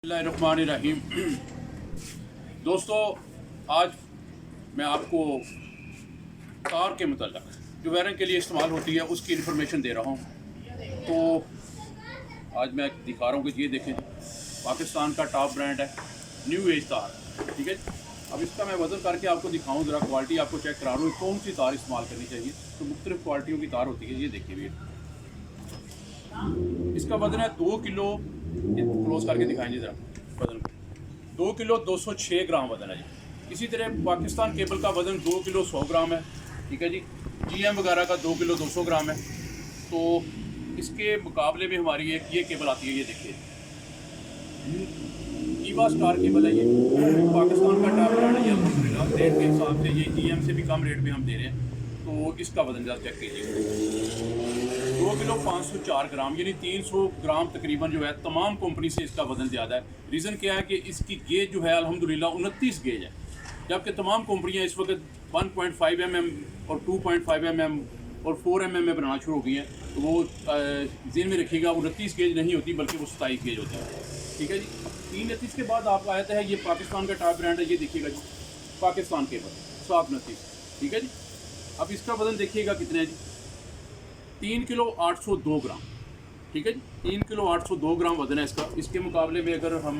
बिस्मिल्लाहिर्रहमानिर्रहीम। दोस्तों, आज मैं आपको कार के मतलब जो वायरिंग के लिए इस्तेमाल होती है उसकी इन्फॉर्मेशन दे रहा हूँ। तो आज मैं दिखा रहा हूँ कि ये देखें, पाकिस्तान का टॉप ब्रांड है न्यू एज तार। ठीक है, अब इसका मैं वज़न करके आपको दिखाऊँ, ज़रा क्वालिटी आपको चेक करा रहा हूँ कौन सी तार इस्तेमाल करनी चाहिए। तो मुख्तलिफ़ क्वालिटियों की तार होती है। ये देखिए भैया, इसका वज़न है 2 किलो। क्लोज करके दिखाएंगे ज़रा वज़न को। 2 किलो 206 ग्राम वज़न है जी। इसी तरह पाकिस्तान केबल का वज़न 2 किलो 100 ग्राम है। ठीक है जी। GM वगैरह का 2 किलो 200 ग्राम है। तो इसके मुकाबले में हमारी एक ये केबल आती है, ये देखिए, ईवा स्टार केबल है। ये पाकिस्तान का टॉप ब्रांड है। अल्हम्दुलिल्लाह रेट के हिसाब से ये GM से भी कम रेट में हम दे रहे हैं। तो इसका वज़न ज़रा चेक कीजिए, 2 किलो 504 ग्राम, यानी 300 ग्राम तकरीबन जो है। तमाम कंपनी से इसका वज़न ज़्यादा है। रीज़न क्या है कि इसकी गेज जो है अल्हम्दुलिल्लाह 29 गेज है, जबकि तमाम कंपनियां इस वक्त 1.5 mm और 2.5 mm और 4 mm में बनाना शुरू हो गई हैं। तो वो ज़हन में रखिएगा, 29 गेज नहीं होती बल्कि वो 27 गेज होती है। ठीक है जी। 329 के बाद आपको आया है, ये पाकिस्तान का टॉप ब्रांड है। ये देखिएगा जी, पाकिस्तान केबल 729। ठीक है जी। अब इसका वज़न देखिएगा कितना है जी, 3 किलो 802 ग्राम। ठीक है जी, 3 किलो 802 ग्राम वज़न है इसका। इसके मुकाबले में अगर हम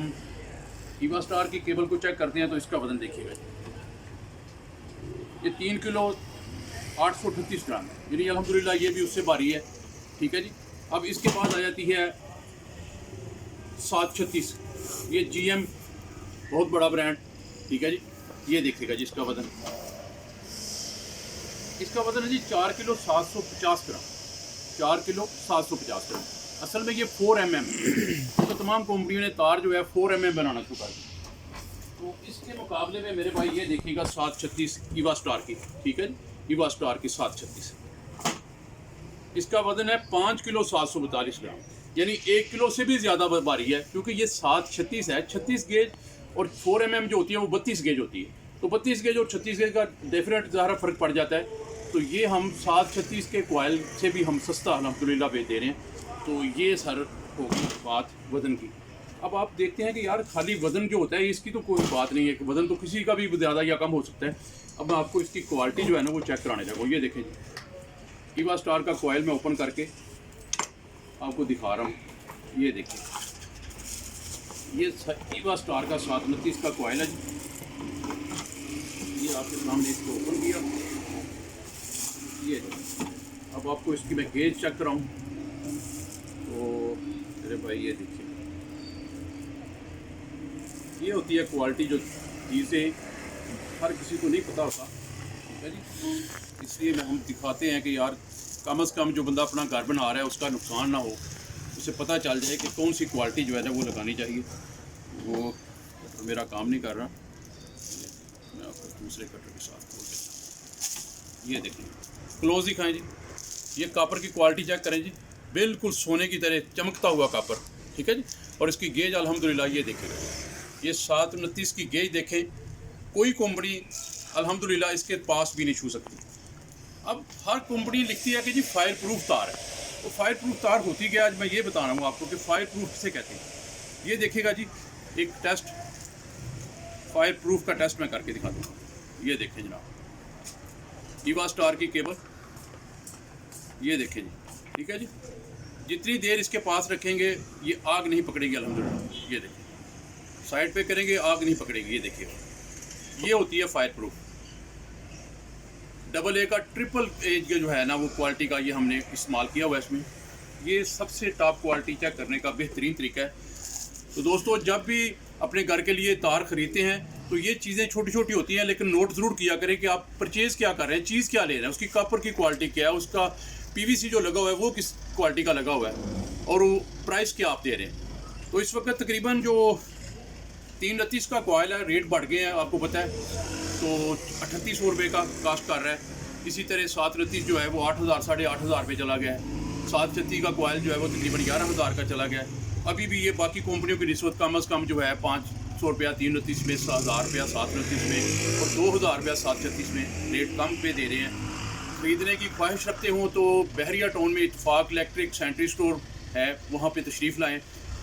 ईवा स्टार की केबल को चेक करते हैं तो इसका वज़न देखिएगा जी, ये 3 किलो 838 ग्राम है, यानी अल्हम्दुलिल्लाह ये भी उससे भारी है। ठीक है जी। अब इसके बाद आ जाती है 736, ये GM बहुत बड़ा ब्रांड। ठीक है जी। ये देखिएगा जी, इसका वज़न है जी 4 किलो 750 ग्राम। 4 किलो 750 ग्राम। असल में ये 4 mm, तो तमाम कंपनियों ने तार जो है 4 mm बनाना शुरू कर दिया। तो इसके मुकाबले में मेरे भाई ये देखिएगा 736 ईवा स्टार की। ठीक है, ईवा स्टार की 736, इसका वज़न है 5 किलो 742 ग्राम, यानी 1 किलो से भी ज़्यादा भारी है, क्योंकि ये 736 है। 36 गेज और 4 mm जो होती है वो 32 गेज होती है। तो 32 गेज और 36 गेज का डेफिनेट ज़्यादा फ़र्क पड़ जाता है। तो ये हम 736 के कोयल से भी हम सस्ता अल्हम्दुलिल्लाह बेच दे रहे हैं। तो ये सर होगी बात वज़न की। अब आप देखते हैं कि यार खाली वज़न जो होता है इसकी तो कोई बात नहीं है, वज़न तो किसी का भी ज़्यादा या कम हो सकता है। अब मैं आपको इसकी क्वालिटी जो है ना वो चेक कराने जाऊँगा। ये देखें, ईवा स्टार का कोयल मैं ओपन करके आपको दिखा रहा हूँ। ये देखिए, ये ईवा स्टार का 729 का कोयल है जी। ये आपके सामने इसको ओपन किया। ये अब आपको इसकी मैं गेज चेक कराऊँ तो मेरे भाई ये देखिए, ये होती है क्वालिटी, जो चीज़ें हर किसी को नहीं पता होता। ठीक है जी। इसलिए हम दिखाते हैं कि यार कम से कम जो बंदा अपना घर बना रहा है उसका नुकसान ना हो, उसे पता चल जाए कि कौन सी क्वालिटी जो है ना वो लगानी चाहिए। वो मेरा काम नहीं कर रहा, मैं आपको दूसरे कटर के साथ खोल देता हूँ। ये देखिए, क्लोज दिखाएं जी, ये कापर की क्वालिटी चेक करें जी, बिल्कुल सोने की तरह चमकता हुआ कापर। ठीक है जी। और इसकी गेज अल्हम्दुलिल्लाह ये देखेगा, ये 729 की गेज देखें, कोई कंपनी अल्हम्दुलिल्लाह इसके पास भी नहीं छू सकती। अब हर कंपनी लिखती है कि जी फायर प्रूफ तार है। तो फायर प्रूफ तार होती क्या, आज मैं ये बता रहा हूँ आपको कि फायर प्रूफ किसे कहते हैं। ये देखिएगा जी, एक टेस्ट, फायर प्रूफ का टेस्ट मैं करके दिखा दूँगा। ये देखें जनाब, ईवा स्टार की केबल, ये देखें जी। ठीक है जी। जितनी देर इसके पास रखेंगे ये आग नहीं पकड़ेगी अल्हम्दुलिल्लाह। ये देखिए, साइड पे करेंगे आग नहीं पकड़ेगी। ये देखिए, ये होती है फायर प्रूफ। AA का ट्रिपल एज जो है ना वो क्वालिटी का ये हमने इस्तेमाल किया हुआ है इसमें। ये सबसे टॉप क्वालिटी चेक करने का बेहतरीन तरीका है। तो दोस्तों, जब भी अपने घर के लिए तार ख़रीदते हैं तो ये चीज़ें छोटी छोटी होती हैं, लेकिन नोट ज़रूर किया करें कि आप परचेज़ क्या कर रहे हैं, चीज़ क्या ले रहे हैं, उसकी कॉपर की क्वालिटी क्या है, उसका PVC जो लगा हुआ है वो किस क्वालिटी का लगा हुआ है, और वो प्राइस क्या आप दे रहे हैं। तो इस वक्त तकरीबन जो 329 का कोयल है, रेट बढ़ गए हैं आपको पता है, तो 3800 रुपये का कास्ट कर रहा है। इसी तरह 729 जो है वो 8000 8,500 रुपये चला गया है। 736 का कोयल जो है वो तकरीबन 11,000 का चला गया है। अभी भी ये बाकी कंपनियों की रिश्वत कम अज़ कम जो है 500 रुपया 329 में, 1000 रुपया 729 में और 2000 रुपया 736 में रेट कम पे दे रहे हैं। ख़रीदने की ख्वाहिश रखते हों तो बहरिया टाउन में इत्तेफाक इलेक्ट्रिक सेंट्री स्टोर है, वहाँ पे तशरीफ़ लाएँ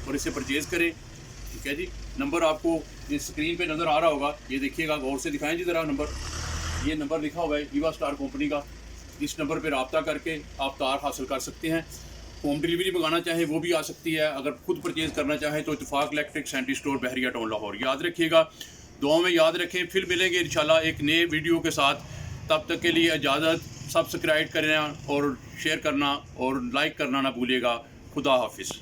और इसे परचेज़ करें। ठीक है जी। नंबर आपको इस स्क्रीन पे नज़र आ रहा होगा, ये देखिएगा, गौर से दिखाएं जी ज़रा नंबर। ये नंबर लिखा हुआ है ईवा स्टार कंपनी का। इस नंबर पर रब्ता करके आप तार हासिल कर सकते हैं। होम डिलीवरी मंगाना चाहें वो भी आ सकती है। अगर खुद परचेज़ करना चाहें तो इत्तेफाक इलेक्ट्रिक सेंट्री स्टोर बहरिया टाउन लाहौर। याद रखिएगा, दुआ में याद रखें। फिर मिलेंगे इंशाल्लाह एक नए वीडियो के साथ। तब तक के लिए इजाज़त। सब्सक्राइब करना और शेयर करना और लाइक करना ना भूलिएगा। खुदा हाफिज़।